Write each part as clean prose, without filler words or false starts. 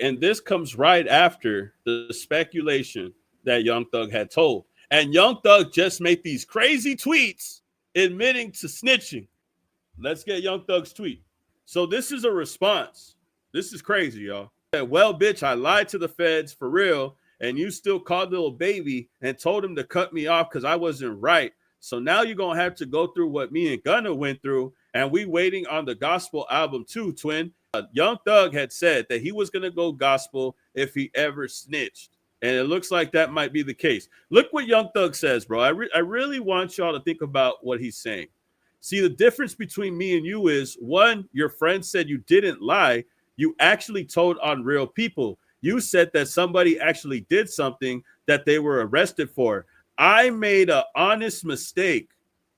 And this comes right after the speculation that Young Thug had told. And Young Thug just made these crazy tweets admitting to snitching. Let's get Young Thug's tweet. So this is a response. This is crazy, y'all. Well, bitch, I lied to the feds for real, and you still called little baby and told him to cut me off because I wasn't right. So now you're going to have to go through what me and Gunna went through, and we waiting on the gospel album too, twin. Young Thug had said that he was going to go gospel if he ever snitched. And it looks like that might be the case. Look what Young Thug says, bro. I really want y'all to think about what he's saying. See, the difference between me and you is, one, your friend said you didn't lie. You actually told on real people. You said that somebody actually did something that they were arrested for. I made an honest mistake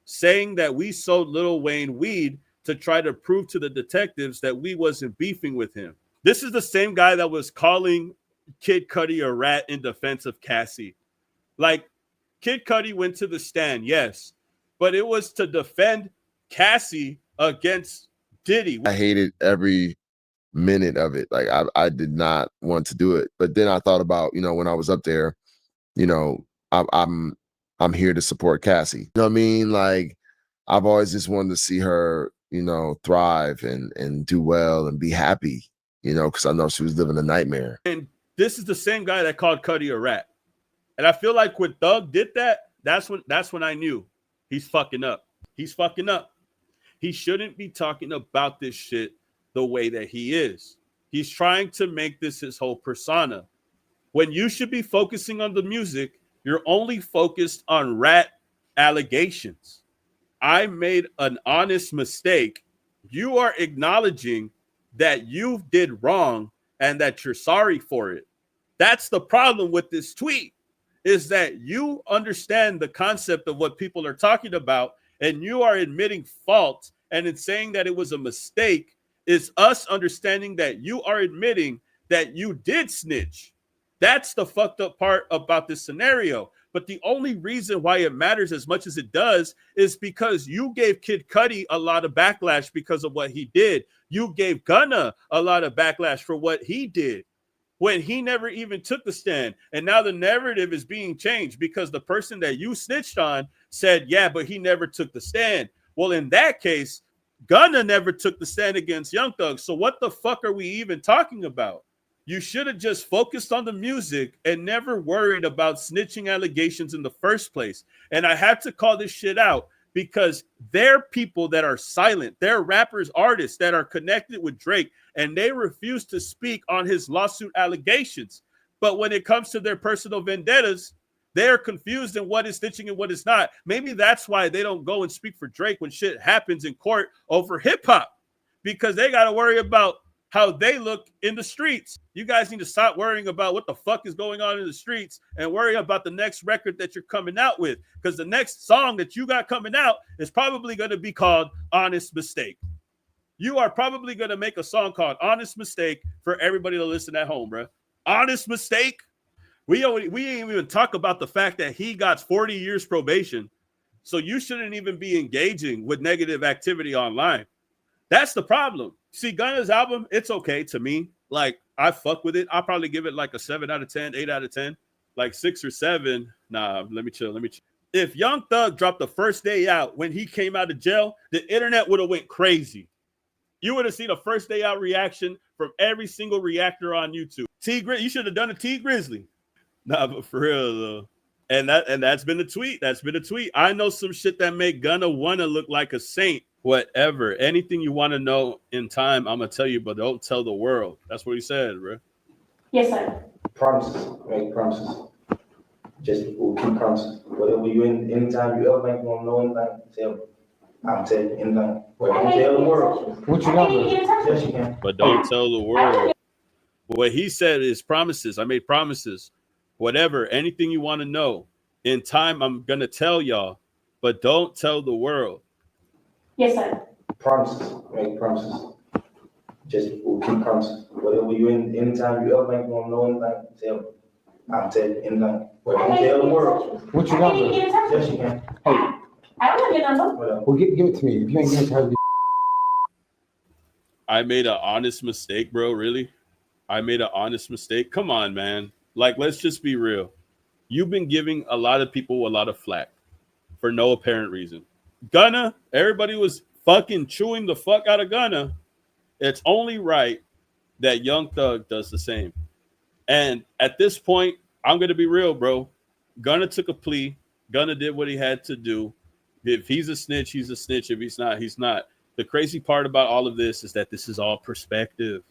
saying that we sold Lil Wayne weed to try to prove to the detectives that we wasn't beefing with him. This is the same guy that was calling Kid Cudi a rat in defense of Cassie. Like, Kid Cudi went to the stand, yes, but it was to defend Cassie against Diddy. I hated every minute of it. Like, I did not want to do it. But then I thought about, you know, when I was up there, you know, I'm here to support Cassie. You know what I mean? Like, I've always just wanted to see her, you know, thrive and do well and be happy, you know, because I know she was living a nightmare. And this is the same guy that called Cudi a rat. And I feel like when Thug did that, that's when I knew he's fucking up. He's fucking up. He shouldn't be talking about this shit the way that he is. He's trying to make this his whole persona. When you should be focusing on the music, you're only focused on rat allegations. I made an honest mistake. You are acknowledging that you did wrong and that you're sorry for it. That's the problem with this tweet, is that you understand the concept of what people are talking about and you are admitting fault, and in saying that it was a mistake is us understanding that you are admitting that you did snitch. That's the fucked up part about this scenario. But the only reason why it matters as much as it does is because you gave Kid Cudi a lot of backlash because of what he did. You gave Gunna a lot of backlash for what he did when he never even took the stand. And now the narrative is being changed because the person that you snitched on said, yeah, but he never took the stand. Well, in that case, Gunna never took the stand against Young Thug. So what the fuck are we even talking about? You should have just focused on the music and never worried about snitching allegations in the first place. And I have to call this shit out because they're people that are silent. They're rappers, artists that are connected with Drake, and they refuse to speak on his lawsuit allegations. But when it comes to their personal vendettas, they're confused in what is snitching and what is not. Maybe that's why they don't go and speak for Drake when shit happens in court over hip hop, because they got to worry about how they look in the streets. You guys need to stop worrying about what the fuck is going on in the streets and worry about the next record that you're coming out with, because the next song that you got coming out is probably going to be called Honest Mistake. You are probably going to make a song called Honest Mistake for everybody to listen at home, bro. Honest Mistake. We ain't even talk about the fact that he got 40 years probation. So you shouldn't even be engaging with negative activity online. That's the problem. See, Gunna's album, it's okay to me. Like, I fuck with it. I'll probably give it like a 7 out of 10, 8 out of 10. Like 6 or 7. Nah, let me chill. If Young Thug dropped the first day out when he came out of jail, the internet would have went crazy. You would have seen a first day out reaction from every single reactor on YouTube. You should have done a T Grizzly. Nah, but for real though. And that's been a tweet. That's been a tweet. I know some shit that make Gunna wanna look like a saint. Whatever. Anything you want to know in time, I'm gonna tell you, but don't tell the world. That's what he said, bro. Yes, sir. Promises. Make promises. Just keep promises. Whatever you anytime you ever make want to know anything, tell me. I'll tell you anything. But don't tell the world. What you got? Yes, you can. But don't tell the world. What he said is promises. I made promises. Whatever, anything you want to know in time, I'm gonna tell y'all, but don't tell the world. Yes, sir. Promises. Make promises. Just keep promises. Whatever you anytime you ever make want to know anything, tell me. I'll tell you anything. But don't tell the world. What you got? Yes, you can. Hey. I don't have your number. Well, give it to me. If you ain't going to have I made an honest mistake, bro. Really? I made an honest mistake. Come on, man. Like, let's just be real. You've been giving a lot of people a lot of flack for no apparent reason. Gunna, everybody was fucking chewing the fuck out of Gunna. It's only right that Young Thug does the same. And at this point, I'm going to be real, bro. Gunna took a plea. Gunna did what he had to do. If he's a snitch, he's a snitch. If he's not, he's not. The crazy part about all of this is that this is all perspective.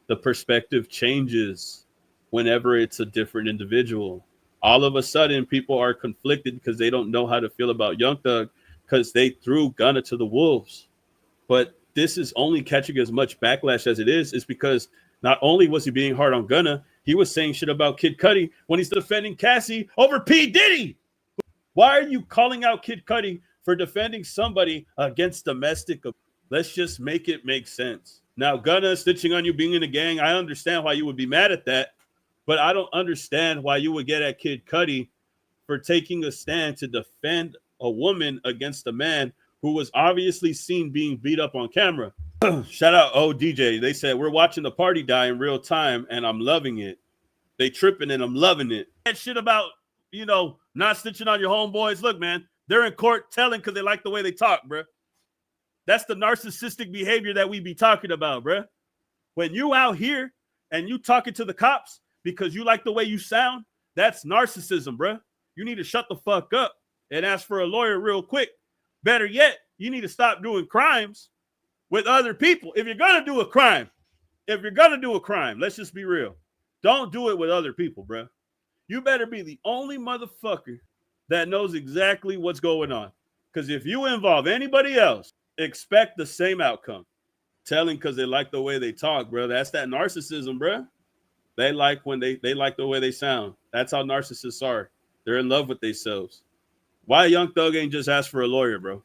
The perspective changes whenever it's a different individual. All of a sudden, people are conflicted because they don't know how to feel about Young Thug because they threw Gunna to the wolves. But this is only catching as much backlash as it is because not only was he being hard on Gunna, he was saying shit about Kid Cudi when he's defending Cassie over P. Diddy. Why are you calling out Kid Cudi for defending somebody against domestic? Let's just make it make sense. Now, Gunna snitching on you being in a gang, I understand why you would be mad at that, but I don't understand why you would get at Kid Cudi for taking a stand to defend a woman against a man who was obviously seen being beat up on camera. Shout out DJ. They said, we're watching the party die in real time, and I'm loving it. They tripping, and I'm loving it. That shit about, not snitching on your homeboys. Look, man, they're in court telling because they like the way they talk, bro. That's the narcissistic behavior that we be talking about, bro. When you out here and you talking to the cops because you like the way you sound, that's narcissism, bro. You need to shut the fuck up and ask for a lawyer real quick. Better yet, you need to stop doing crimes with other people. If you're going to do a crime, let's just be real. Don't do it with other people, bro. You better be the only motherfucker that knows exactly what's going on. Because if you involve anybody else, expect the same outcome. Telling because they like the way they talk, bro. That's that narcissism, bro. They like when they like the way they sound. That's how narcissists are. They're in love with themselves. Why Young Thug ain't just ask for a lawyer, bro?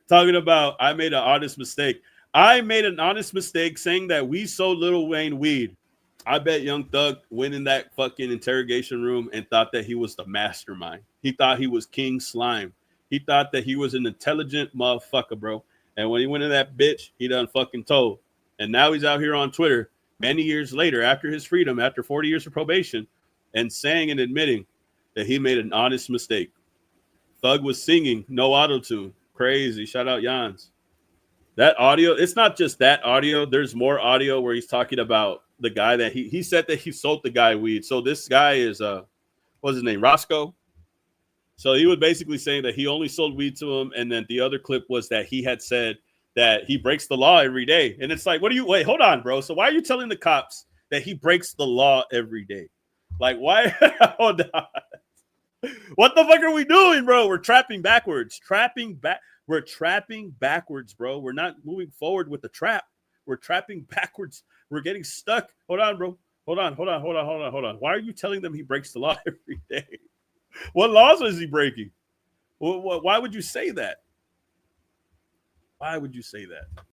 Talking about I made an honest mistake. I made an honest mistake saying that we sold Lil Wayne weed. I bet Young Thug went in that fucking interrogation room and thought that he was the mastermind. He thought he was King Slime. He thought that he was an intelligent motherfucker, bro. And when he went in that bitch, he done fucking told. And now he's out here on Twitter many years later, after his freedom, after 40 years of probation, and saying and admitting that he made an honest mistake. Thug was singing, no auto-tune. Crazy. Shout out Jans. That audio, it's not just that audio. There's more audio where he's talking about the guy that he said that he sold the guy weed. So this guy is, what's his name? Roscoe. So he was basically saying that he only sold weed to him. And then the other clip was that he had said that he breaks the law every day. And it's like, wait, hold on, bro. So why are you telling the cops that he breaks the law every day? Like, why? Hold on. What the fuck are we doing, bro? We're trapping backwards. We're trapping backwards, bro. We're not moving forward with the trap. We're trapping backwards. We're getting stuck. Hold on, bro. Hold on. Why are you telling them he breaks the law every day? What laws is he breaking? Why would you say that? Why would you say that?